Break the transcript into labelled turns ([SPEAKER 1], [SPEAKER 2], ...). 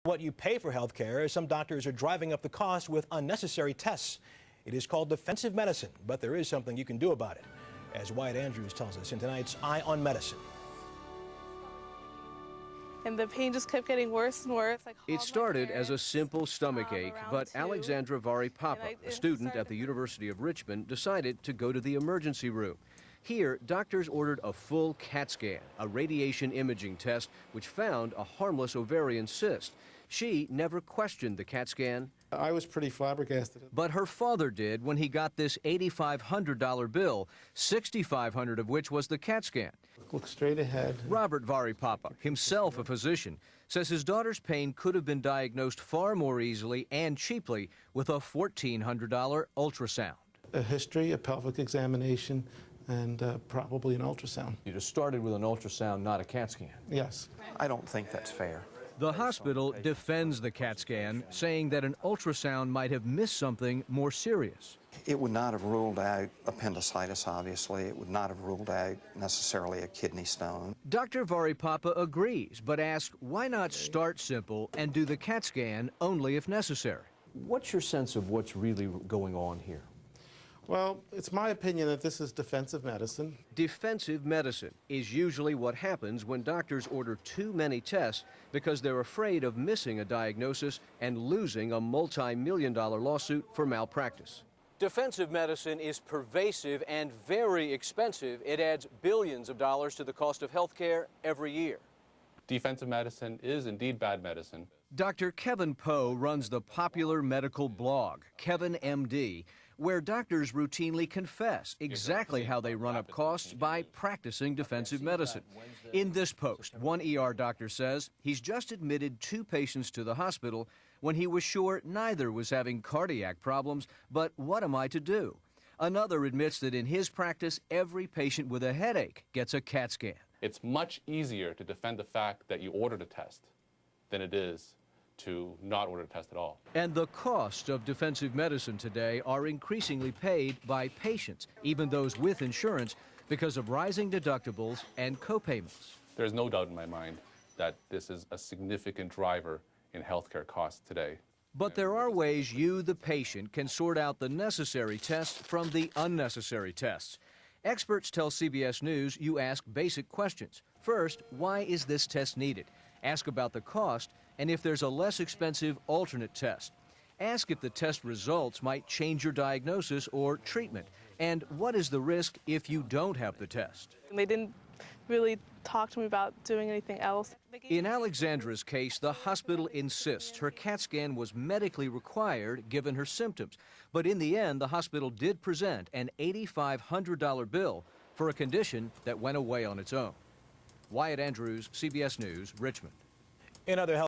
[SPEAKER 1] What you pay for health care, some doctors are driving up the cost with unnecessary tests. It is called defensive medicine, but there is something you can do about it, as Wyatt Andrews tells us in tonight's Eye on Medicine.
[SPEAKER 2] And the pain just kept getting worse and worse.
[SPEAKER 3] It started as a simple stomach ache, but Alexandra Varipapa, a student at the University of Richmond, decided to go to the emergency room. Here, doctors ordered a full CAT scan, a radiation imaging test, which found a harmless ovarian cyst. She never questioned the CAT scan.
[SPEAKER 4] I was pretty flabbergasted.
[SPEAKER 3] But her father did when he got this $8,500 bill, $6,500 of which was the CAT scan.
[SPEAKER 4] Look straight ahead.
[SPEAKER 3] Robert Varipapa, himself a physician, says his daughter's pain could have been diagnosed far more easily and cheaply with a $1,400 ultrasound.
[SPEAKER 4] A history, a pelvic examination, and probably an ultrasound.
[SPEAKER 5] You just started with an ultrasound, not a CAT scan.
[SPEAKER 4] Yes.
[SPEAKER 6] I don't think that's fair.
[SPEAKER 3] The hospital defends the CAT scan, saying that an ultrasound might have missed something more serious.
[SPEAKER 6] It would not have ruled out appendicitis, obviously. It would not have ruled out necessarily a kidney stone.
[SPEAKER 3] Dr. Varipapa agrees, but asks why not start simple and do the CAT scan only if necessary.
[SPEAKER 5] What's your sense of what's really going on here?
[SPEAKER 4] Well, it's my opinion that this is defensive medicine.
[SPEAKER 3] Defensive medicine is usually what happens when doctors order too many tests because they're afraid of missing a diagnosis and losing a multi-million-dollar lawsuit for malpractice. Defensive medicine is pervasive and very expensive. It adds billions of dollars to the cost of health care every year.
[SPEAKER 7] Defensive medicine is indeed bad medicine.
[SPEAKER 3] Dr. Kevin Poe runs the popular medical blog, KevinMD, where doctors routinely confess exactly how they run up costs by practicing defensive medicine. In this post, one ER doctor says he's just admitted 2 patients to the hospital when he was sure neither was having cardiac problems, but what am I to do? Another admits that in his practice, every patient with a headache gets a CAT scan.
[SPEAKER 7] It's much easier to defend the fact that you ordered a test than it is to not order a test at all.
[SPEAKER 3] And the costs of defensive medicine today are increasingly paid by patients, even those with insurance, because of rising deductibles and copayments.
[SPEAKER 7] There's no doubt in my mind that this is a significant driver in healthcare costs today.
[SPEAKER 3] But there are ways you, the patient, can sort out the necessary tests from the unnecessary tests. Experts tell CBS News you ask basic questions. First, why is this test needed? Ask about the cost and if there's a less expensive alternate test. Ask if the test results might change your diagnosis or treatment. And what is the risk if you don't have the test?
[SPEAKER 2] They didn't really talk to me about doing anything else.
[SPEAKER 3] In Alexandra's case, the hospital insists her CAT scan was medically required given her symptoms. But in the end, the hospital did present an $8,500 bill for a condition that went away on its own. Wyatt Andrews, CBS News, Richmond.
[SPEAKER 1] In other health